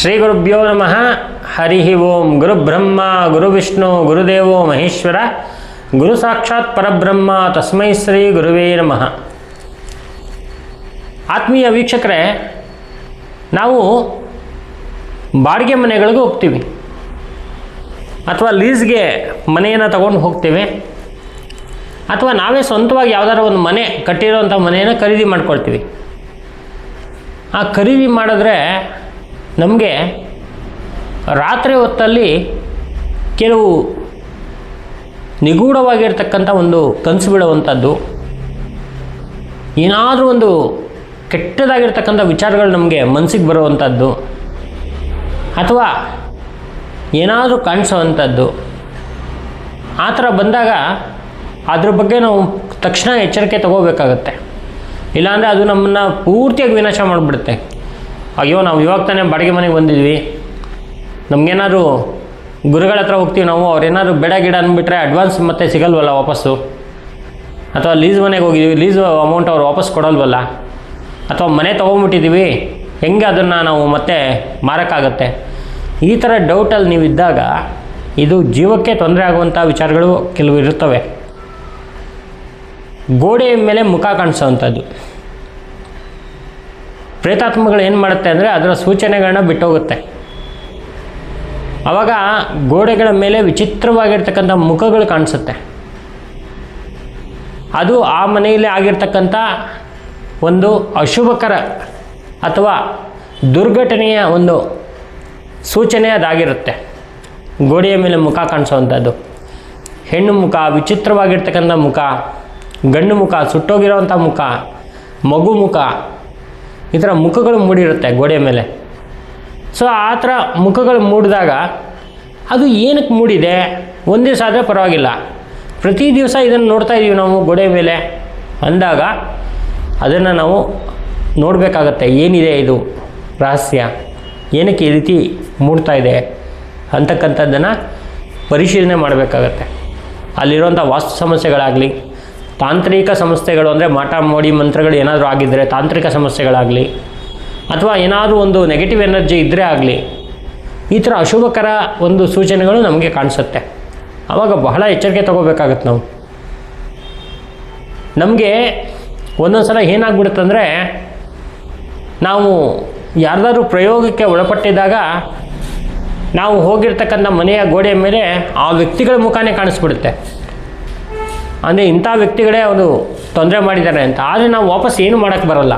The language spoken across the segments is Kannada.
ಶ್ರೀ ಗುರುಭ್ಯೋ ನಮಃ. ಹರಿ ಓಂ. ಗುರುಬ್ರಹ್ಮ ಗುರುವಿಷ್ಣು ಗುರುದೇವೋ ಮಹೇಶ್ವರ, ಗುರು ಸಾಕ್ಷಾತ್ ಪರಬ್ರಹ್ಮ, ತಸ್ಮೈ ಶ್ರೀ ಗುರುವೇ ನಮಃ. ಆತ್ಮೀಯ ವೀಕ್ಷಕರೇ, ನಾವು ಬಾಡಿಗೆ ಮನೆಗಳಿಗೂ ಹೋಗ್ತೀವಿ ಅಥವಾ ಲೀಸ್ಗೆ ಮನೆಯನ್ನು ತಗೊಂಡು ಹೋಗ್ತೀವಿ, ಅಥವಾ ನಾವೇ ಸ್ವಂತವಾಗಿ ಯಾವುದಾದ್ರು ಒಂದು ಮನೆ ಕಟ್ಟಿರೋಂಥ ಮನೆಯನ್ನು ಖರೀದಿ ಮಾಡ್ಕೊಳ್ತೀವಿ. ಆ ಖರೀದಿ ಮಾಡಿದ್ರೆ ನಮಗೆ ರಾತ್ರಿ ಹೊತ್ತಲ್ಲಿ ಕೆಲವು ನಿಗೂಢವಾಗಿರ್ತಕ್ಕಂಥ ಒಂದು ಕನಸು ಬೀಳುವಂಥದ್ದು, ಏನಾದರೂ ಒಂದು ಕೆಟ್ಟದಾಗಿರ್ತಕ್ಕಂಥ ವಿಚಾರಗಳು ನಮಗೆ ಮನಸ್ಸಿಗೆ ಬರುವಂಥದ್ದು, ಅಥವಾ ಏನಾದರೂ ಕಾಣಿಸೋವಂಥದ್ದು. ಆ ಥರ ಬಂದಾಗ ಅದ್ರ ಬಗ್ಗೆ ನಾವು ತಕ್ಷಣ ಎಚ್ಚರಿಕೆ ತಗೋಬೇಕಾಗತ್ತೆ. ಇಲ್ಲಾಂದರೆ ಅದು ನಮ್ಮನ್ನು ಪೂರ್ತಿಯಾಗಿ ವಿನಾಶ ಮಾಡಿಬಿಡುತ್ತೆ. ಅಯ್ಯೋ, ನಾವು ಇವಾಗ ತಾನೇ ಬಾಡಿಗೆ ಮನೆಗೆ ಬಂದಿದ್ವಿ, ನಮಗೇನಾದ್ರು ಗುರುಗಳ ಹತ್ರ ಹೋಗ್ತೀವಿ, ನಾವು ಅವ್ರೇನಾದ್ರು ಬೇಡ ಗಿಡ ಅಂದ್ಬಿಟ್ರೆ ಅಡ್ವಾನ್ಸ್ ಮತ್ತೆ ಸಿಗಲ್ವಲ್ಲ ವಾಪಸ್ಸು, ಅಥವಾ ಲೀಸ್ ಮನೆಗೆ ಹೋಗಿದ್ದೀವಿ, ಲೀಸ್ ಅಮೌಂಟ್ ಅವ್ರು ವಾಪಸ್ ಕೊಡಲ್ವಲ್ಲ, ಅಥವಾ ಮನೆ ತೊಗೊಂಬಿಟ್ಟಿದ್ದೀವಿ, ಹೆಂಗೆ ಅದನ್ನು ನಾವು ಮತ್ತೆ ಮಾರೋಕ್ಕಾಗತ್ತೆ. ಈ ಥರ ಡೌಟಲ್ಲಿ ನೀವಿದ್ದಾಗ ಇದು ಜೀವಕ್ಕೆ ತೊಂದರೆ ಆಗುವಂಥ ವಿಚಾರಗಳು ಕೆಲವು ಇರುತ್ತವೆ. ಗೋಡೆಯ ಮೇಲೆ ಮುಖ ಕಾಣಿಸೋವಂಥದ್ದು, ಪ್ರೇತಾತ್ಮಗಳು ಏನು ಮಾಡುತ್ತೆ ಅಂದರೆ ಅದರ ಸೂಚನೆಗಳನ್ನ ಬಿಟ್ಟೋಗುತ್ತೆ. ಆವಾಗ ಗೋಡೆಗಳ ಮೇಲೆ ವಿಚಿತ್ರವಾಗಿರ್ತಕ್ಕಂಥ ಮುಖಗಳು ಕಾಣಿಸುತ್ತೆ. ಅದು ಆ ಮನೆಯಲ್ಲಿ ಆಗಿರ್ತಕ್ಕಂಥ ಒಂದು ಅಶುಭಕರ ಅಥವಾ ದುರ್ಘಟನೆಯ ಒಂದು ಸೂಚನೆ ಅದಾಗಿರುತ್ತೆ. ಗೋಡೆಯ ಮೇಲೆ ಮುಖ ಕಾಣಿಸೋವಂಥದ್ದು, ಹೆಣ್ಣು ಮುಖ, ವಿಚಿತ್ರವಾಗಿರ್ತಕ್ಕಂಥ ಮುಖ, ಗಂಡು ಮುಖ, ಸುಟ್ಟೋಗಿರೋವಂಥ ಮುಖ, ಮಗು ಮುಖ, ಈ ಥರ ಮುಖಗಳು ಮೂಡಿರುತ್ತೆ ಗೋಡೆಯ ಮೇಲೆ. ಸೊ ಆ ಥರ ಮುಖಗಳು ಮೂಡಿದಾಗ ಅದು ಏನಕ್ಕೆ ಮೂಡಿದೆ, ಒಂದು ದಿವಸ ಆದರೆ ಪರವಾಗಿಲ್ಲ, ಪ್ರತಿ ದಿವಸ ಇದನ್ನು ನೋಡ್ತಾ ಇದ್ದೀವಿ ನಾವು ಗೋಡೆಯ ಮೇಲೆ ಅಂದಾಗ ಅದನ್ನು ನಾವು ನೋಡಬೇಕಾಗತ್ತೆ. ಏನಿದೆ ಇದು ರಹಸ್ಯ, ಏನಕ್ಕೆ ಈ ರೀತಿ ಮೂಡ್ತಾ ಇದೆ ಅಂತಕ್ಕಂಥದ್ದನ್ನು ಪರಿಶೀಲನೆ ಮಾಡಬೇಕಾಗತ್ತೆ. ಅಲ್ಲಿರುವಂಥ ವಾಸ್ತು ಸಮಸ್ಯೆಗಳಾಗಲಿ, ತಾಂತ್ರಿಕ ಸಮಸ್ಯೆಗಳು ಅಂದರೆ ಮಾಟ ಮೋಡಿ ಮಂತ್ರಗಳು ಏನಾದರೂ ಆಗಿದ್ದರೆ ತಾಂತ್ರಿಕ ಸಮಸ್ಯೆಗಳಾಗಲಿ, ಅಥವಾ ಏನಾದರೂ ಒಂದು ನೆಗೆಟಿವ್ ಎನರ್ಜಿ ಇದ್ದರೆ ಆಗಲಿ, ಈ ಥರ ಅಶುಭಕರ ಒಂದು ಸೂಚನೆಗಳು ನಮಗೆ ಕಾಣಿಸುತ್ತೆ. ಆವಾಗ ಬಹಳ ಎಚ್ಚರಿಕೆ ತಗೋಬೇಕಾಗತ್ತೆ ನಾವು. ನಮಗೆ ಒಂದೊಂದು ಸಲ ಏನಾಗ್ಬಿಡುತ್ತಂದರೆ, ನಾವು ಯಾರ್ದಾದ್ರೂ ಪ್ರಯೋಗಕ್ಕೆ ಒಳಪಟ್ಟಿದ್ದಾಗ ನಾವು ಹೋಗಿರ್ತಕ್ಕಂಥ ಮನೆಯ ಗೋಡೆಯ ಮೇಲೆ ಆ ವ್ಯಕ್ತಿಗಳ ಮುಖಾನೇ ಕಾಣಿಸ್ಬಿಡುತ್ತೆ. ಅಂದರೆ ಇಂಥ ವ್ಯಕ್ತಿಗಳೇ ಅವರು ತೊಂದರೆ ಮಾಡಿದ್ದಾರೆ ಅಂತ. ಆದರೆ ನಾವು ವಾಪಸ್ ಏನು ಮಾಡೋಕ್ಕೆ ಬರೋಲ್ಲ.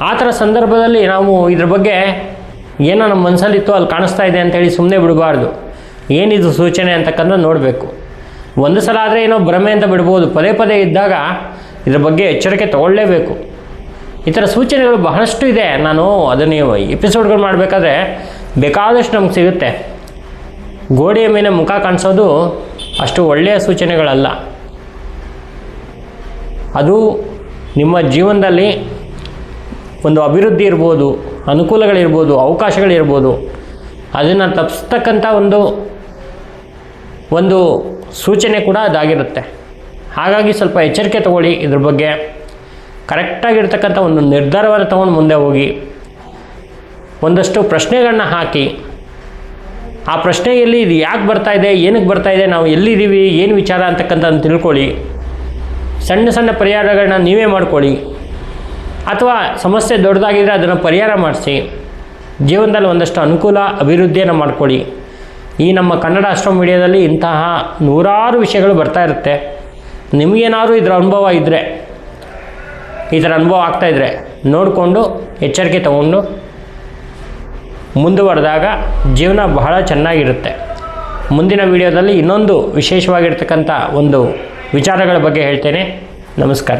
ಆ ಥರ ಸಂದರ್ಭದಲ್ಲಿ ನಾವು ಇದ್ರ ಬಗ್ಗೆ ಏನೋ ನಮ್ಮ ಮನಸ್ಸಲ್ಲಿತ್ತು ಅಲ್ಲಿ ಕಾಣಿಸ್ತಾ ಇದೆ ಅಂತೇಳಿ ಸುಮ್ಮನೆ ಬಿಡಬಾರ್ದು. ಏನಿದು ಸೂಚನೆ ಅಂತಕ್ಕಂಥ ನೋಡಬೇಕು. ಒಂದು ಸಲ ಆದರೆ ಏನೋ ಭ್ರಮೆ ಅಂತ ಬಿಡ್ಬೋದು, ಪದೇ ಪದೇ ಇದ್ದಾಗ ಇದ್ರ ಬಗ್ಗೆ ಎಚ್ಚರಿಕೆ ತಗೊಳ್ಳೇಬೇಕು. ಈ ಥರ ಸೂಚನೆಗಳು ಬಹಳಷ್ಟು ಇದೆ. ನಾನು ಅದನ್ನು ಎಪಿಸೋಡ್ಗಳು ಮಾಡಬೇಕಾದ್ರೆ ಬೇಕಾದಷ್ಟು ನಮ್ಗೆ ಸಿಗುತ್ತೆ. ಗೋಡೆಯ ಮೇಲೆ ಮುಖ ಕಾಣಿಸೋದು ಅಷ್ಟು ಒಳ್ಳೆಯ ಸೂಚನೆಗಳಲ್ಲ. ಅದು ನಿಮ್ಮ ಜೀವನದಲ್ಲಿ ಒಂದು ಅಭಿವೃದ್ಧಿ ಇರ್ಬೋದು, ಅನುಕೂಲಗಳಿರ್ಬೋದು, ಅವಕಾಶಗಳಿರ್ಬೋದು, ಅದನ್ನು ತಪ್ಪಿಸ್ತಕ್ಕಂಥ ಒಂದು ಸೂಚನೆ ಕೂಡ ಅದಾಗಿರುತ್ತೆ. ಹಾಗಾಗಿ ಸ್ವಲ್ಪ ಎಚ್ಚರಿಕೆ ತಗೊಳ್ಳಿ. ಇದ್ರ ಬಗ್ಗೆ ಕರೆಕ್ಟಾಗಿರ್ತಕ್ಕಂಥ ಒಂದು ನಿರ್ಧಾರವನ್ನು ತಗೊಂಡು ಮುಂದೆ ಹೋಗಿ ಒಂದಷ್ಟು ಪ್ರಶ್ನೆಗಳನ್ನ ಹಾಕಿ, ಆ ಪ್ರಶ್ನೆಯಲ್ಲಿ ಇದು ಯಾಕೆ ಬರ್ತಾ ಇದೆ, ಏನಕ್ಕೆ ಬರ್ತಾ ಇದೆ, ನಾವು ಎಲ್ಲಿದ್ದೀವಿ, ಏನು ವಿಚಾರ ಅಂತಕ್ಕಂಥದ್ದು ತಿಳ್ಕೊಳ್ಳಿ. ಸಣ್ಣ ಸಣ್ಣ ಪರಿಹಾರಗಳನ್ನ ನೀವೇ ಮಾಡ್ಕೊಳ್ಳಿ, ಅಥವಾ ಸಮಸ್ಯೆ ದೊಡ್ಡದಾಗಿದ್ದರೆ ಅದನ್ನು ಪರಿಹಾರ ಮಾಡಿಸಿ ಜೀವನದಲ್ಲಿ ಒಂದಷ್ಟು ಅನುಕೂಲ ಅಭಿವೃದ್ಧಿಯನ್ನು ಮಾಡ್ಕೊಳ್ಳಿ. ಈ ನಮ್ಮ ಕನ್ನಡ ಆಸ್ಟ್ರೋ ಮೀಡಿಯಾದಲ್ಲಿ ಇಂತಹ ನೂರಾರು ವಿಷಯಗಳು ಬರ್ತಾ ಇರುತ್ತೆ. ನಿಮಗೇನಾದರೂ ಇದರ ಅನುಭವ ಇದ್ದರೆ, ಈ ಥರ ಅನುಭವ ಆಗ್ತಾಯಿದ್ರೆ ನೋಡಿಕೊಂಡು ಎಚ್ಚರಿಕೆ ತಗೊಂಡು ಮುಂದುವರೆದಾಗ ಜೀವನ ಬಹಳ ಚೆನ್ನಾಗಿರುತ್ತೆ. ಮುಂದಿನ ವಿಡಿಯೋದಲ್ಲಿ ಇನ್ನೊಂದು ವಿಶೇಷವಾಗಿರ್ತಕ್ಕಂಥ ಒಂದು ವಿಚಾರಗಳ ಬಗ್ಗೆ ಹೇಳ್ತೇನೆ. ನಮಸ್ಕಾರ.